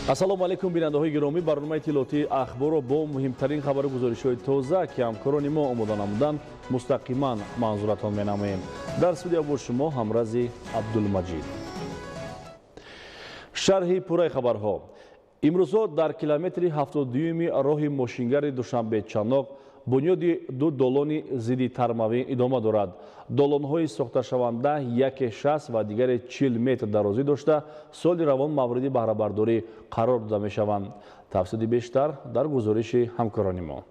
ассалому алайкум бинандаҳои гиромӣ, барномаи иттилоотии ахборро бо муҳимтарин хабару гузоришҳои тоза ки ҳамкорони мо омода намуданд мустақиман манзуратон менамоем. Дар студия бо шумо ҳамрази Абдулмаҷид. шарҳи пурраи хабарҳо. имрӯзҳо дар километри 72-юми роҳи мошингари Душанбе-Чаноқ бунёди ду долони зидди тармавӣ идома дорад. Долонҳои сохташаванда яке 60 ва дигаре 40 метр дарозӣ дошта, соли равон мавриди баҳрабардорӣ қарор дода мешаванд. тафсилоти бештар дар гузориши ҳамкорони мо.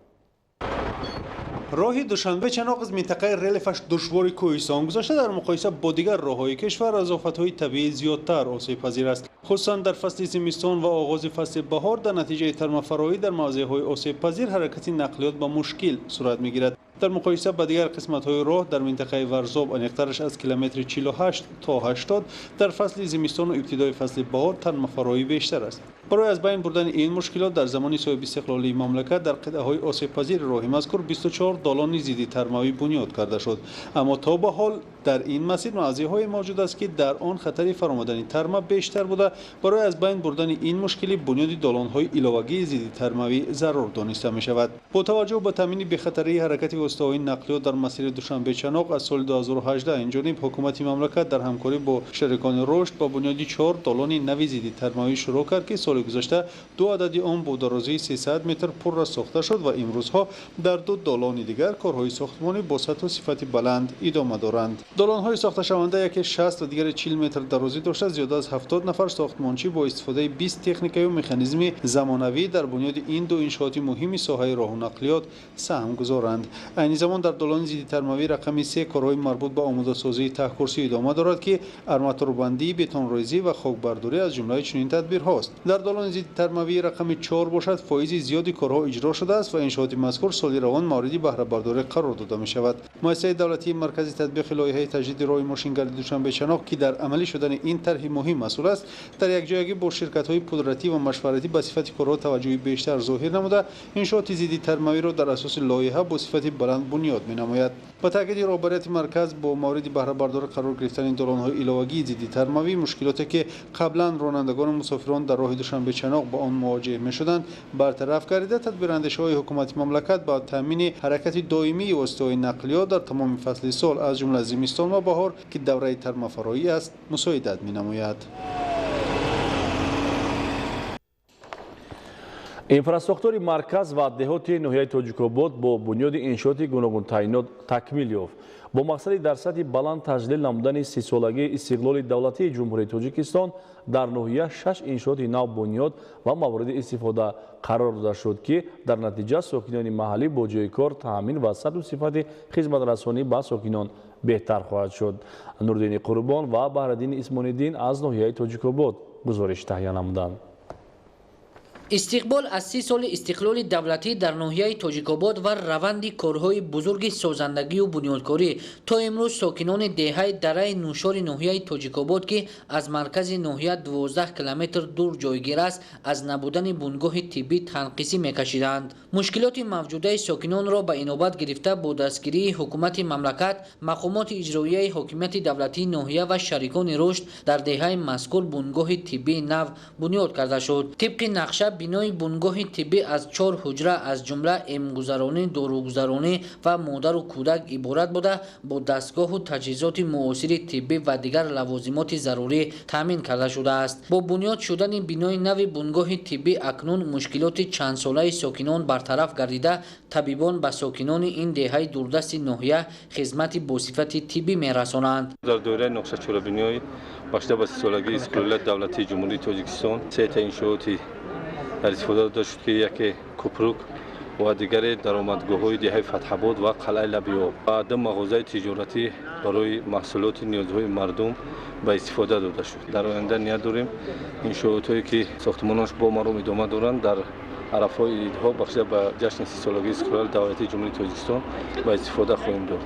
роҳи Душанбе-Чаноқ аз минтақаи релефаш душвори кӯҳистоон гузашта дар муқоиса бо дигар роҳҳои кишвар аз офатҳои табиӣ зиёдтар осебпазир аст. хусусан дар фасли зимистон ва оғози фасли баҳор дар натиҷаи тармафароӣ дар мавзеъҳои осебпазир ҳаракати нақлиёт ба мушкил сурат мегирад. дар муқоиса ба дигар қисматҳои роҳ дар минтақаи Варзоб аниқтараш аз километри 48 то 80 дар фасли зимистону ибтидои фасли баҳор тармафароӣ бештар аст. барои аз байн бурдани ин мушкилот дар замони соҳиби истиқлолии мамлакат дар қитъаҳои осебпазири роҳи мазкур 24 долони зидди тармавӣ бунёд карда шуд. аммо то ба ҳол дар ин масир мавзеъҳое мавҷуд аст ки дар он хатари фаромадани тарма бештар буда, барои аз байн бурдани ин мушкилӣ бунёди долонҳои иловагии зидди тармавӣ зарур дониста мешавад. бо таваҷҷӯҳ ба таъмини бехатарии ҳаракати воситаҳои нақлиёт дар масири Душанбе-Чаноқ аз соли 2018 инҷониб ҳукумати мамлакат дар ҳамкорӣ бо шарикони рушд ба бунёди 4 долони нави зидди тармавӣ шурӯъ кард ки соли гузашта ду адади он бо дарозии 300 метр пурра сохта шуд ва имрӯзҳо дар ду долони дигар корҳои сохтмонӣ бо сатҳу сифати баланд идома доранд. долонҳои сохташаванда яке 60 ва дигаре 40 метр дарозӣ дошта, зиёда аз 70 нафар сохтмончӣ бо истифодаи 20 техникаю механизми замонавӣ дар бунёди ин ду иншооти муҳими соҳаи роҳу нақлиёт саҳм гузоранд. айни замон дар долони зидди тармавӣ рақами 3 корҳои марбут ба омодасозии таҳкурсӣ идома дорад ки арматурбандӣ, бетонрӯзӣ ва хокбардорӣ аз ҷумлаи чунин тадбирҳост. дар долони зидди тармавӣ рақами 4 бошад, фоизи зиёди корҳо иҷро шудааст ва иншооти мазкур соли равон мавриди баҳрабардорӣ қарор дода мешавад. муассисаи давлатии маркази татбиқи лоиҳаи таҷдиди роҳи мошингари Душанбе-Чаноқ ки дар амалӣ шудани ин тарҳи муҳим масъул аст, дар якҷоягӣ бо ширкатҳои пудратӣ ва машваратӣ ба сифати корҳо таваҷҷӯҳи бештар зоҳир намуда, иншооти зидди тармавиро дар асоси лоиҳа бо сифати баланд бунёд менамояд. ба таъкиди роҳбарияти марказ, бо мавриди баҳрабардорӣ қарор гирифтани долонҳои иловагии зидди тармавӣ, мушкилоте ки қаблан ронандагону мусофирон дар роҳи Душанбе-Чаноқ ба он мувоҷиҳ мешуданд бартараф гардида, тадбирандешаҳои ҳукумати мамлакат ба таъмини ҳаракати доимии воситаҳои нақлиёт дар тамоми фасли сол аз ҷумла зимистон ва баҳор ки давраи тармафароӣ аст мусоидат менамояд. инфраструктури марказ ва деҳоти ноҳияи Тоҷикобод бо бунёди иншооти гуногун таъйинот такмил ёфт. бо мақсади дар сатҳи баланд таҷлил намудани 30-солагии истиқлоли давлатии ҷумҳурии Тоҷикистон дар ноҳия 6 иншооти нав бунёд ва мавриди истифода қарор дода шуд ки дар натиҷа сокинони маҳаллӣ бо ҷойи кор, таъмин ва сатҳу сифати хизматрасонӣ ба сокинон беҳтар хоҳад шуд. Нурдини Қурбон ва Баҳраддини Исмониддин аз ноҳияи Тоҷикобод гузориш таҳия намуданд. истиқбол аз 30 соли истиқлоли давлатӣ дар ноҳияи Тоҷикобод ва раванди корҳои бузурги созандагию бунёдкорӣ то имрӯз сокинони деҳаи дараи нӯшори ноҳияи Тоҷикобод ки аз маркази ноҳия 12 километр дур ҷойгир аст, аз набудани бунгоҳи тиббӣ танқисӣ мекашиданд. мушкилоти мавҷудаи сокинонро ба инобат гирифта бо дастгирии ҳукумати мамлакат, мақомоти иҷроияи ҳокимияти давлатии ноҳия ва шарикони рушд дар деҳаи мазкур бунгоҳи тиббии нав бунёд карда шуд. тибқи нақша бинои бунгоҳи тиббӣ аз 4 ҳуҷра аз ҷумла эмгузаронӣ, дорugузаронӣ ва модару кӯдак иборат буда, бо дастгоҳу таҷҳизоти муосири тиббӣ ва дигар лавозимоти зарурӣ таъмин карда шудааст. бо бунёд шудани бинои нави бунгоҳи тиббӣ акнун мушкилоти чандсолаи сокинон бартараф гардида, табибон ба сокинони ин деҳаи дурдасти ноҳия хизмати босифати тиббӣ мерасонанд. дар доираи нақшачорабиниҳои бахшида ба 30-солагии истиқлолияти давлатии ҷумҳурии Тоҷикистон сета иншооти дар истифода дода шуд ки яке купрук ва дигаре даромадгоҳҳои деҳаи Фатҳабод ва қалъаи Лабиёб ва ду мағозаи тиҷоратӣ барои маҳсулоти ниёзҳои мардум ба истифода дода шуд. дар оянда ният дорем иншоотҳое ки сохтмононаш бо маром идома доранд дар арафҳои идҳо бахшида ба ҷашни 30-солагии истиқлолияти давлатии ҷумҳурии Тоҷикистон ба истифода хоҳем дод.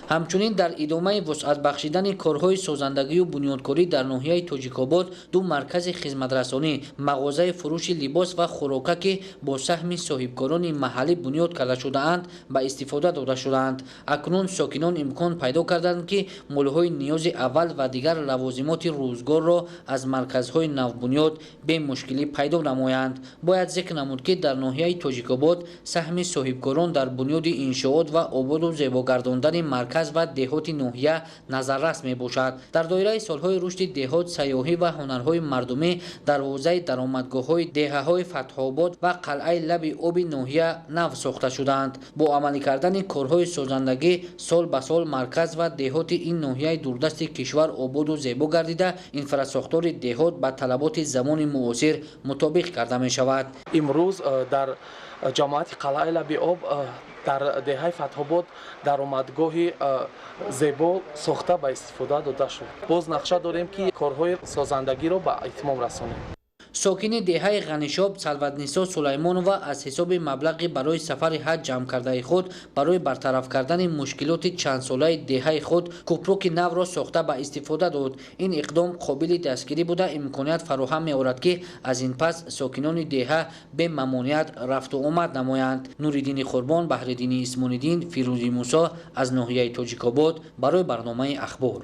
ҳамчунин дар идомаи вусъат бахшидани корҳои созандагию бунёдкорӣ дар ноҳияи тоҷикобод ду маркази хизматрасонӣ, мағозаи фурӯши либос ва хӯрока ки бо саҳми соҳибкорони маҳаллӣ бунёд карда шудаанд ба истифода дода шудаанд. Акнун сокинон имкон пайдо карданд ки молҳои ниёзи аввал ва дигар лавозимоти рӯзгорро аз марказҳои навбунёд бе мушкилӣ пайдо намоянд. Бояд зикр намуд ки дар ноҳияи тоҷикобод саҳми соҳибкорон дар бунёди иншоот ва ободу зебогардондани марказ ва деҳоти ноҳия назаррас мебошад. Дар доираи солҳои рушди деҳот, сайёҳӣ ва ҳунарҳои мардумӣ дарвозаи даромадгоҳҳои деҳаҳои Фатҳобод ва қалъаи лаби оби ноҳия нав сохта шуданд. Бо амалӣ кардани корҳои созандагӣ сол ба сол марказ ва деҳоти ин ноҳияи дурдасти кишвар ободу зебо гардида, инфраструктураи деҳот ба талаботи замони муосир мутобиқ карда мешавад. имрӯз дар ҷамоати қалъаи лаби об дар деҳаи Фатҳобод даромадгоҳи зебо сохта ба истифода дода шуд. Боз нақша дорем ки корҳои созандагиро ба итмом расонем. сокини деҳаи Ғанишоб Салватнисо Сулаймонова аз ҳисоби маблағи барои сафари ҳаҷ ҷамъкардаи худ барои бартараф кардани мушкилоти чандсолаи деҳаи худ кӯпруки навро сохта ба истифода дод. Ин иқдом қобили дастгирӣ буда имконият фароҳам меорад ки аз ин пас сокинони деҳа бе мамонеат рафту омад намоянд. Нуриддини Қурбон, Баҳриддини Исмониддин, Фирӯзи Мусо аз ноҳияи Тоҷикобод барои барномаи ахбор.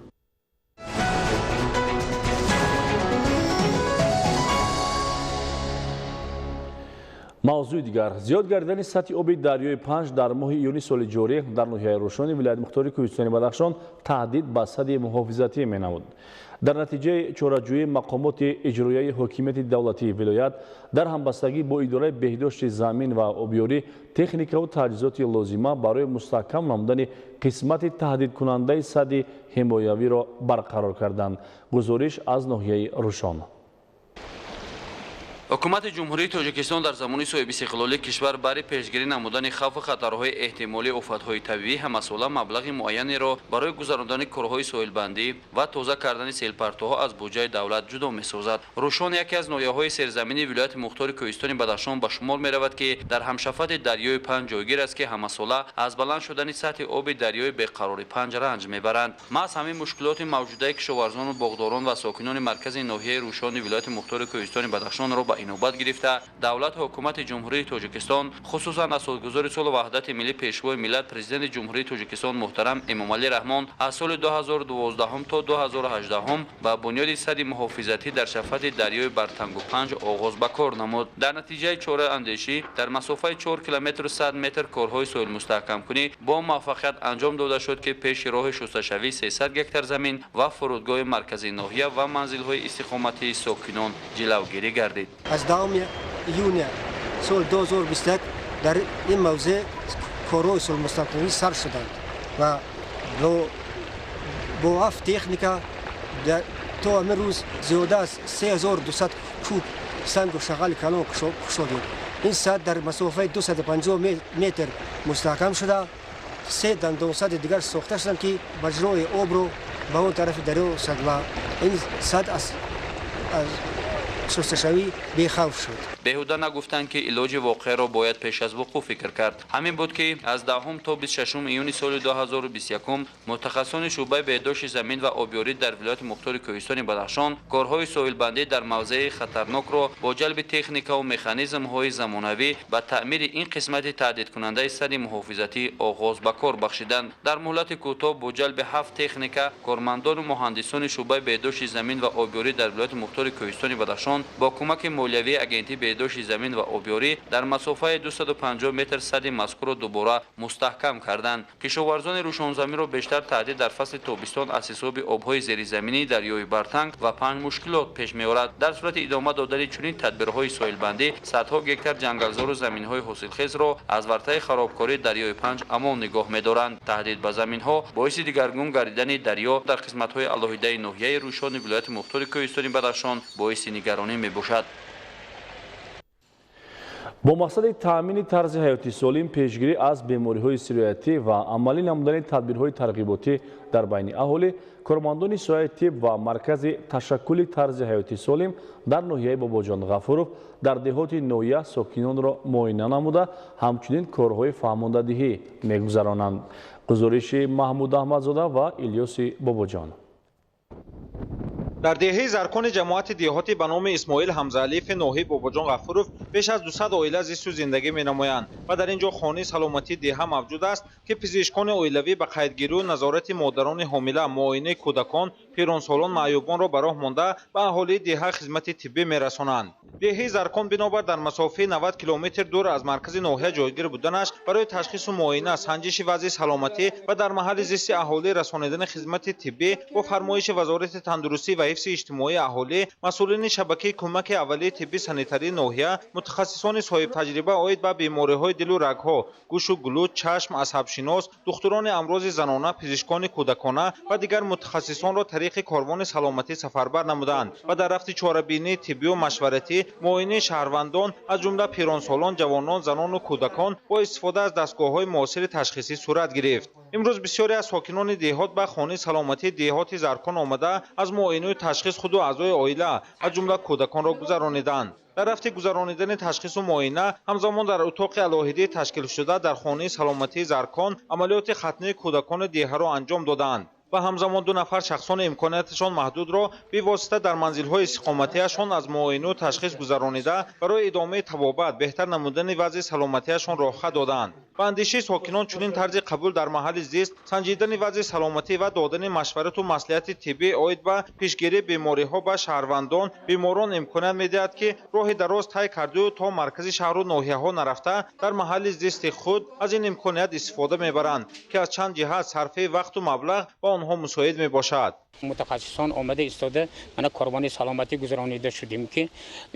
мавзӯи дигар зиёд гардидани сатҳи оби дарёи Панҷ дар моҳи июни соли ҷорӣ дар ноҳияи Рӯшони вилояти мухтори Кӯҳистони Бадахшон таҳдид ба садди муҳофизатӣ менамуд. дар натиҷаи чораҷӯии мақомоти иҷроияи ҳокимияти давлатии вилоят дар ҳамбастагӣ бо идораи беҳдошти замин ва обёрӣ техникаву таҷҳизоти лозима барои мустаҳкам намудани қисмати таҳдидкунандаи садди ҳимоявиро барқарор карданд. гузориш аз ноҳияи Рӯшон. ҳукумати ҷумҳурии Тоҷикистон дар замони соҳибистиқлолии кишвар бари пешгирӣ намудани хавфу хатарҳои эҳтимолии офатҳои табиӣ ҳамасола маблағи муайянеро барои гузарондани корҳои соҳилбандӣ ва тоза кардани селпартоҳо аз буҷаи давлат ҷудо месозад. Рӯшон яке аз ноҳияҳои серзамини вилояти мухтори Кӯҳистони Бадахшон ба шумор меравад ки дар ҳамшафати дарёи Панҷ ҷойгир аст ки ҳамасола аз баланд шудани сатҳи оби дарёи беқарори Панҷ ранҷ мебаранд. Маҳз ҳамин мушкилоти мавҷудаи кишоварзону боғдорон ва сокинони маркази ноҳияи Рӯшони вилояти мухтори Кӯҳистони Бадахшонро ба инобат гирифта, давлат ҳукумати ҷумҳурии Тоҷикистон хусусан асосгузори соли ваҳдати миллӣ пешвои миллат президенти ҷумҳурии Тоҷикистон муҳтарам Эмомалӣ Раҳмон аз соли 2012 то 2018 ба бунёди садди муҳофизатӣ дар шафати дарёи Бартангу Панҷ оғоз ба кор намуд. Дар натиҷаи чораандешӣ дар масофаи 4 километру 100 метр корҳои соҳилмустаҳкамкунӣ бо муваффақият анҷом дода шуд ки пеши роҳи шусташавӣ 300 гектар замин ва фурудгоҳи маркази ноҳия ва манзилҳои истиқоматии сокинон ҷилавгирӣ гардид. از 10 июня سال 2021 در این موضع کارهای صلح‌مستحکمی سر شدند و با 7 تکنیکا تا امروز زیاده از 3200 کوب سنگ و شغل کلان کشیدیم. این سد در مسافت 250 متر مستحکم شده. 3 دندان سد دیگر ساخته شدند که مجرای آب رو به اون طرف دریا سد و این سد از شستشوی بیخوف شد. بهوده نگفتند که علاج واقع را باید پیش از وقوع فکر کرد. همین بود که از 10 تا 26 ایون سال 2021 متخصصان شعبه بهداشت زمین و آبیاری در ولایت مختار کوهستان بدخشان کارهای ساحلبندی در موضع خطرناک را با جلب تکنیک و مکانیزم‌های زمانوی و تعمیر این قسمت تهدید کننده سد محافظتی آغاز به کار بخشیدند. در مهلت کوتاه با جلب 7 تکنیک کارمندان و مهندسان شعبه بهداشت زمین و آبیاری در ولایت مختار کوهستان بدخشان با کمک مولوی اگنتی بهداشت زمین و آبیاری در مسافت 250 متر سد مذکور را دوباره مستحکم کردند. کشاورزان روشنزمین را بیشتر تهدید در فصل تابستان از حساب آبهای زیرزمینی دریای برتنگ و 5 مشکلات پیش می‌آورد. در صورت ادامه دادن چنین تدبیرهای ساحلبندی صدها گکتار جنگلزار و زمین‌های حاصلخیز را از ورطه خرابکاری دریای پنج امان نگاه می‌دارند. تهدید به زمین‌ها باعث دیگرگون گردیدن دریا در قسمت‌های علاهیده ناحیه روشن ولایت مختار کوهستان بدخشان باعث نگرانی می‌باشد. با مقصد تأمین طرز حیاتی سالم، پیشگیری از بیماری‌های سیریاتی و عملی نمودن تدبیرهای ترغیباتی در بین اهالی، کارمندان سایه طب و مرکز تشکل طرز حیاتی سالم در ناحیه باباجان غفورов در دهات نویه ساکنان را معاینه نموده، همچنین کارهای فهماندهی می‌گذرانند. گزارش محمود احمدزاده و الیاس باباجان. در دهه زرکان جماعت دهاتی به نام اسماعیل حمزه‌علیف ناحیه باباجان غفورov بیش از 200 عائله زیست و زندگی می‌نمایند و در اینجا خانه سلامتی دهه موجود است که پزشکان عائلوی به قیدگیری و نظارت مادران حامله، معاینه کودکان، پیرانسالان، معیوبان را به راه مانده به اهالی دهه خدمت طبی می‌رسانند. دهه زرکان بنابر در مسافه 90 کیلومتر دور از مرکز ناحیه جایگیر بودنش برای تشخیص و معاینه، سنجش وضع سلامتی و در محل زیست اهالی رسانیدن خدمت طبی با فرمایش وزارت تندرستی و حفظ اجتماعی اهالی، مسئولین شبکه کمک اولیه طبی سانیتری ناحیه، متخصصان صاحب تجربه عاید به بیماری‌های دل و رگ‌ها، گوش و گلو، چشم، عصب‌شناس، دکتران امراض زنانه، پزشکان کودکانه و دیگر متخصصان را طریق کاروان سلامتی سفربر نمودند و در رفت چاره‌بینی طبی و مشورتی، معاینه شهروندان از جمله پیرانسالان، جوانان، زنان و کودکان با استفاده از دستگاه‌های معاصر تشخیصی صورت گرفت. امروز بسیاری از ساکنان دهات به خانه سلامتی دهات زرکان آمده از معاینه و تشخیص خود و اعضای عائله از جمله کودکان را گذرانیدند. در رفت گذرانیدن تشخیص و معاینه همزمان در اتاق علاهده تشکیل شده در خانه سلامتی زرکان عملیات ختنه کودکان دهه را انجام دادند و همزمان 2 نفر شخصان امکاناتشان محدود را به واسطه در منزل‌های استقامتیشان از معاینه و تشخیص گذرانیده برای ادامه طبابت، بهتر نمودن وضع سلامتیشان راه دادند. با اندیشه ساکنان چنین طرز قبول در محل زیست، سنجیدن وضع سلامتی و دادن مشورت و مصلحت طبی عاید به پیشگیری بیماری‌ها به شهروندان، بیماران امکانات می‌دهد که راه دراز طی کرده و تا مرکز شهر و ناحیه‌ها نرفته در محل زیست خود از این امکانات استفاده می‌برند که از چند جهت صرف وقت و مبلغ با آنها مساعد میباشد. متخصصان آمده ایستاده من کاروان سلامتی گذرانیده شدیم که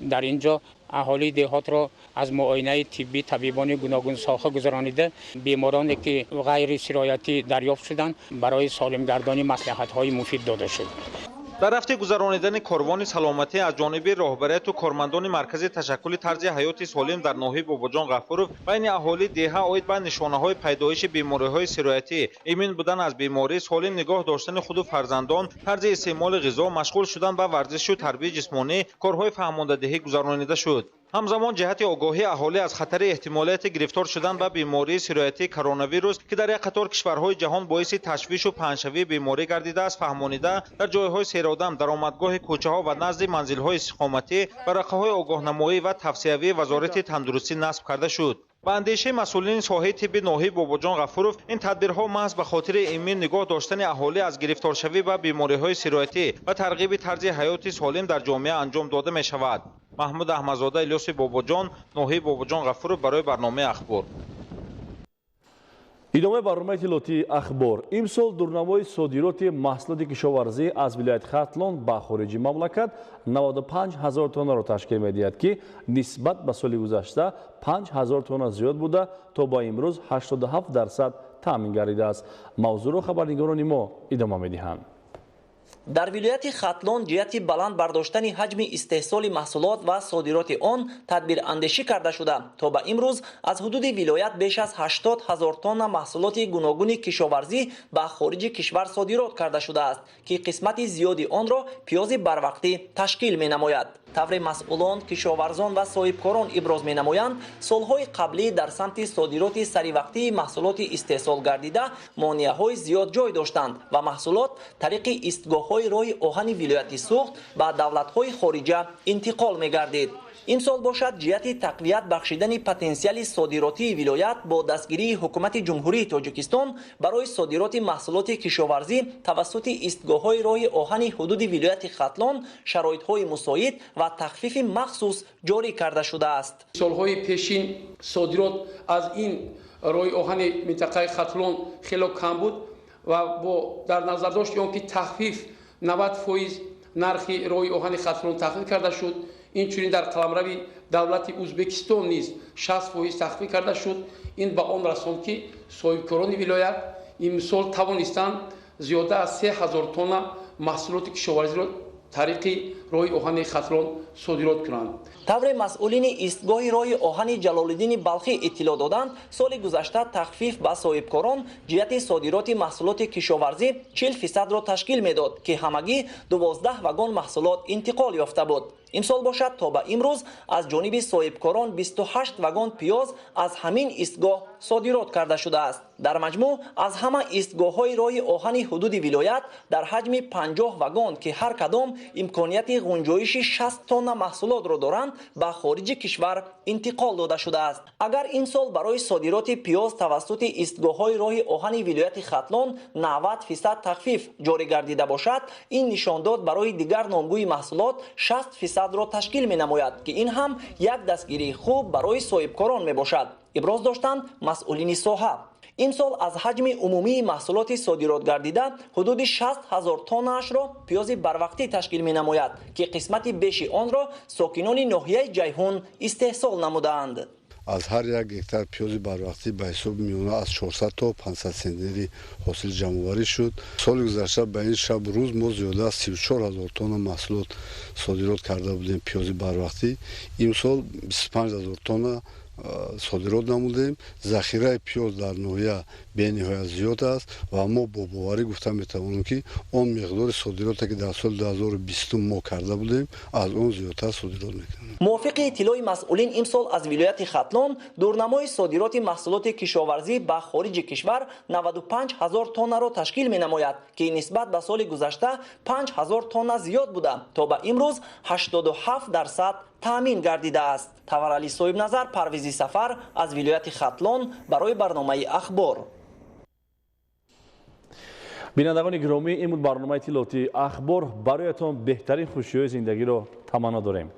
در اینجا اهالی دهات را از معاینه طبی طبیبان گوناگون ساخته گذرانیده، بیمارانی که غیر سرایتی دریافت شدند برای سالم گردانی مصلحت‌های مفید داده شد. در رفت گذرانیدن کاروان سلامتی از جانب راهبریت و کارمندان مرکز تشکل طرز حیات سالم در ناحیه باباجان غفورov بین اهالی دهه عاید به نشانه‌های پیدایش بیماری‌های سرایتی، ایمن بودن از بیماری، سالم نگاه داشتن خود و فرزندان، طرز استعمال غذا، مشغول شدن به ورزش و تربیت جسمانی، کارهای فهماندهی گذرانیده شد. همزمان جهت آگاهی اهالی از خطر احتمالیت گرفتار شدن به بیماری سرایتی کرونا ویروس که در یک قطار کشورهای جهان باعث تشویش و پنه‌شوی بیماری گردیده است فهمانیده، در جایهای سیرآدم، درآمدگاه کوچه‌ها و نزد منزل‌های استقامتی ورقه‌های آگاهنمایی و توصیوی وزارت تندرستی نصب کرده شد. با اندیشه مسئولین ساحه طب ناحیه باباجان غفورov این تدبیرها محض به خاطر ایمن نگاه داشتن اهالی از گرفتار شوی به بیماری‌های سرایتی و ترغیب طرز حیات سالم در جامعه انجام داده می شود. محمود احمدزاده، الیاس باباجان، ناحیه باباجان غفورov برای برنامه اخبار. ادامه برنامه اطلاعاتی اخبار. امسال دورنمای صادرات محصولات کشاورزی از ولایت ختلان به خارج مملکت 95,000 تن را تشکیل می‌دهد که نسبت به سال گذشته 5,000 تن زیاد بوده تا با امروز 87% تامین گردیده است. موضوع را خبرنگاران ما ادامه می‌دهند. در ولایت ختلان جهت بلند برداشتن حجم استحصال محصولات و صادرات آن تدبیر اندیشی کرده شده تا به امروز از حدود ولایت بیش از 80,000 تن محصولات گوناگون کشاورزی به خارج کشور صادرات کرده شده است که قسمت زیادی آن را پیاز بروقتی تشکیل می نماید. طور مسئولان، کشاورزان و صاحبکاران ابراز می نمایند سالهای قبلی در سمت صادرات سریوقتی محصولات استحصال گردیده مانع‌های زیاد جای داشتند و محصولات طریق ایستگاه‌های راه آهن ولایت سوخت به دولت‌های خارجه انتقال می گردید. امسال باشد جهت تقویت بخشیدن پتانسیل صادراتی ولایت با دستگیری حکومت جمهوری تاجیکستان برای صادرات محصولات کشاورزی توسط ایستگاه‌های راه آهن حدود ولایت ختلان شرایط‌های مساعد و تخفیف مخصوص جاری کرده شده است. سالهای پیشین صادرات از این راه آهن منطقه ختلان خیلی کم بود و با در نظر داشت که تخفیف 90% نرخ راه آهن ختلان تخفیف کرده شد. اینچنین در قلمرو دولت ازبکستان نیز 60% تخفیف کرده شد. این به آن رساند که صاحبکاران ولایت امسال توانستند زیاده از 3,000 تن محصولات کشاورزی را тариқи роҳи оҳани хатлон содирот кунанд. тавре масъулини истгоҳи роҳи оҳани ҷалолиддини балхӣ иттилоъ доданд, соли гузашта тахфиф ба соҳибкорон ҷиҳати содироти маҳсулоти кишоварзӣ 40%-ро ташкил медод, ки ҳамагӣ 12 вагон маҳсулот интиқол ёфта буд. имсол бошад то ба имрӯз аз ҷониби соҳибкорон 28 вагон пиёз аз ҳамин истгоҳ содирот карда шудааст. дар маҷмӯъ аз ҳама истгоҳҳои роҳи оҳани ҳудуди вилоят дар ҳаҷми 50 вагон, ки ҳар кадом имконияти ғунҷоиши 60 тонна маҳсулотро доранд, ба хориҷи кишвар интиқол дода шудааст. агар ин сол барои содироти пиёз тавассути истгоҳҳои роҳи оҳани вилояти хатлон 90% тахфиф ҷорӣ гардида бошад, ин нишондод барои дигар номгӯи маҳсулот 60%-ро ташкил менамояд, ки ин ҳам як дастгирии хуб барои соҳибкорон мебошад, иброз доштанд масъулини соҳа. имсол аз ҳаҷми умумии маҳсулоти содирот гардида ҳудуди 60 000 тоннаашро пиёзи барвақтӣ ташкил менамояд, ки қисмати беши онро сокинони ноҳияи Ҷайҳун истеҳсол намудаанд. аз ҳар як гектар пиёзи барвақтӣ ба ҳисоби миёна аз 400 то 500 центнери ҳосил ҷамъоварӣ шуд. соли гузашта ба ин шаб рӯз мо зиёда аз 34 000 тонна маҳсулот содирот карда будем пиёзи барвақтӣ. имсол 25 000 тонна содирот намудем. захираи пиёз дар ноҳия бениҳоят зиёд аст ва мо бо боварӣ гуфта метавонем, ки он миқдори содироте ки дар соли 2020 мо карда будем, аз он зиёдтар содирот мекунем. мувофиқи иттилои масъулин имсол аз вилояти хатлон дурнамои содироти маҳсулоти кишоварзӣ ба хориҷи кишвар 95 000 тоннаро ташкил менамояд, ки нисбат ба соли гузашта 5 000 тонна зиёд буда, то ба имрӯз 87% таъмин гардидааст. таварали соҳибназар Парвизи Сафар аз вилояти Хатлон барои барномаи ахбор. бинандагони гиромӣ, ин буд барномаи иттилоъоти ахбор. бароятон беҳтарин хушиҳои зиндагиро таманно дорем.